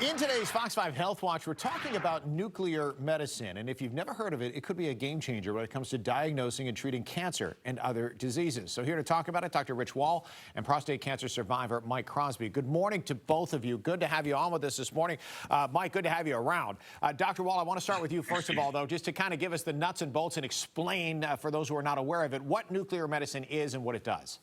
In today's Fox 5 Health Watch, we're talking about nuclear medicine. And if you've never heard of it, it could be a game changer when it comes to diagnosing and treating cancer and other diseases. So here to talk about it, Dr. Rich Wall and prostate cancer survivor Mike Crosby. Good morning to both of you. Good to have you on with us this morning. Mike, good to have you around. Dr. Wall, I want to start with you first of all, though, just to kind of give us the nuts and bolts and explain, for those who are not aware of it, what nuclear medicine is and what it does.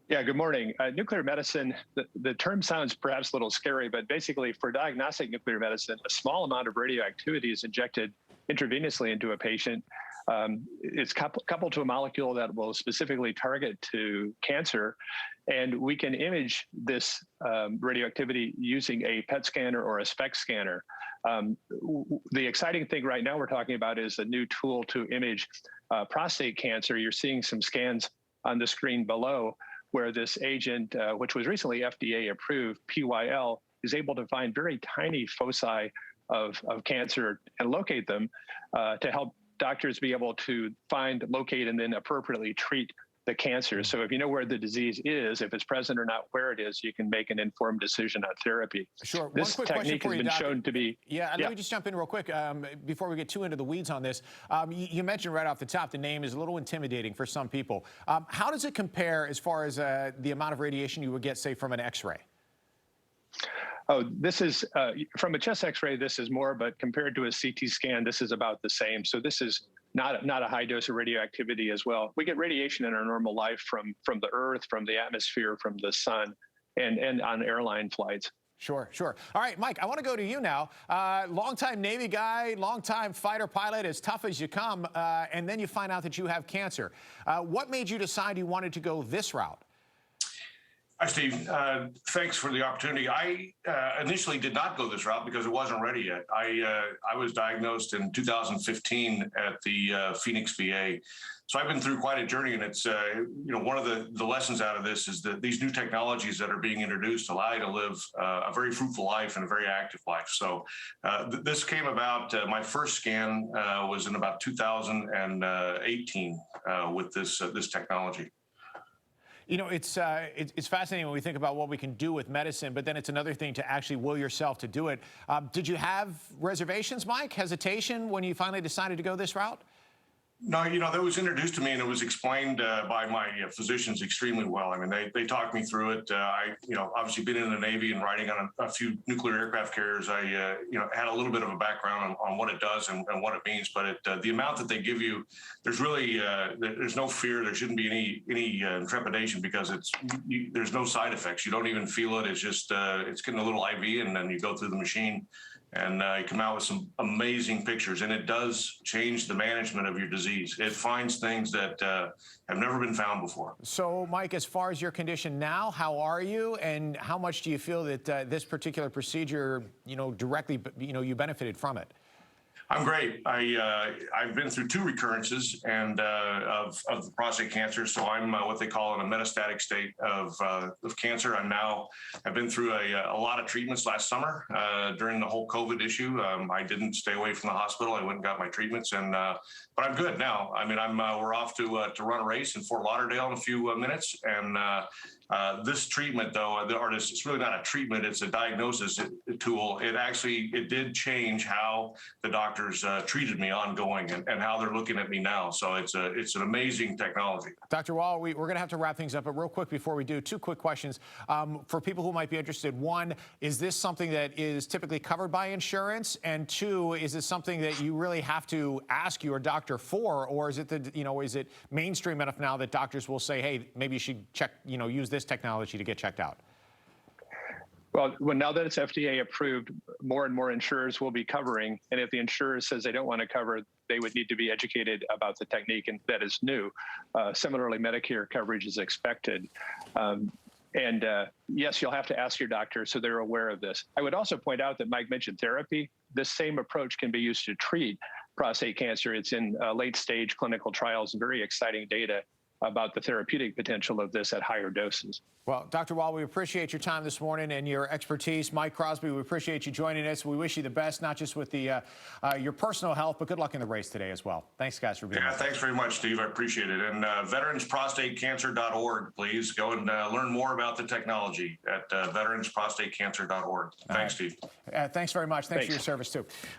Yeah, good morning. Nuclear medicine, the term sounds perhaps a little scary, but basically for diagnostic nuclear medicine, a small amount of radioactivity is injected intravenously into a patient. It's coupled to a molecule that will specifically target to cancer, and we can image this radioactivity using a PET scanner or a SPECT scanner. The exciting thing right now we're talking about is a new tool to image prostate cancer. You're seeing some scans on the screen below, where this agent, which was recently FDA approved, PYL, is able to find very tiny foci of cancer and locate them to help doctors be able to find, locate, and then appropriately treat the cancer. So if you know where the disease is, if it's present or not where it is, you can make an informed decision on therapy. Sure. This One quick technique has been shown to be... Let me just jump in real quick before we get too into the weeds on this. You mentioned right off the top the name is a little intimidating for some people. How does it compare as far as the amount of radiation you would get, say, from an X-ray? Oh, this is, from a chest X-ray, this is more, but compared to a CT scan, this is about the same. So this is not a high dose of radioactivity as well. We get radiation in our normal life from the earth, from the atmosphere, from the sun, and on airline flights. Sure. All right, Mike, I want to go to you now. Longtime Navy guy, longtime fighter pilot, as tough as you come, and then you find out that you have cancer. What made you decide you wanted to go this route? Hi, Steve. Thanks for the opportunity. I initially did not go this route because it wasn't ready yet. I was diagnosed in 2015 at the Phoenix VA. So I've been through quite a journey, and it's, one of the lessons out of this is that these new technologies that are being introduced allow you to live a very fruitful life and a very active life. So this came about, my first scan was in about 2018 with this technology. You know, it's fascinating when we think about what we can do with medicine, but then it's another thing to actually will yourself to do it. Did you have reservations, Mike, hesitation when you finally decided to go this route? No, that was introduced to me and it was explained by my physicians extremely well. I mean, they talked me through it. I obviously been in the Navy and riding on a few nuclear aircraft carriers. I, had a little bit of a background on what it does and what it means. But the amount that they give you, there's really, there's no fear. There shouldn't be any trepidation because there's no side effects. You don't even feel it. It's just, it's getting a little IV and then you go through the machine. And you come out with some amazing pictures, and it does change the management of your disease. It finds things that have never been found before. So, Mike, as far as your condition now, how are you, and how much do you feel that this particular procedure, directly, you benefited from it? I'm great. I've been through 2 recurrences and of the prostate cancer, so I'm what they call in a metastatic state of cancer. I've been through a lot of treatments last summer during the whole COVID issue. I didn't stay away from the hospital. I went and got my treatments, but I'm good now. I mean, we're off to run a race in Fort Lauderdale in a few minutes, and this treatment, though, it's really not a treatment, it's a diagnosis tool. It did change how the doctors treated me ongoing and how they're looking at me now. So it's an amazing technology. Dr. Wall, we're going to have to wrap things up, but real quick before we do, 2 quick questions. For people who might be interested, 1, is this something that is typically covered by insurance? And 2, is this something that you really have to ask your doctor for, or is it is it mainstream enough now that doctors will say, hey, maybe you should check, use this technology to get checked out? Well, now that it's FDA approved, more and more insurers will be covering. And if the insurer says they don't want to cover, they would need to be educated about the technique, and that is new. Similarly, Medicare coverage is expected. Yes, you'll have to ask your doctor so they're aware of this. I would also point out that Mike mentioned therapy. This same approach can be used to treat prostate cancer. It's in late stage clinical trials and very exciting data. about the therapeutic potential of this at higher doses. Well, Dr. Wall, we appreciate your time this morning and your expertise. Mike Crosby, we appreciate you joining us. We wish you the best, not just with the your personal health, but good luck in the race today as well. Thanks, guys, for being here. Thanks very much, Steve. I appreciate it. And veteransprostatecancer.org, please go and learn more about the technology at veteransprostatecancer.org. Thanks, Steve. Thanks very much. Thanks for your service, too.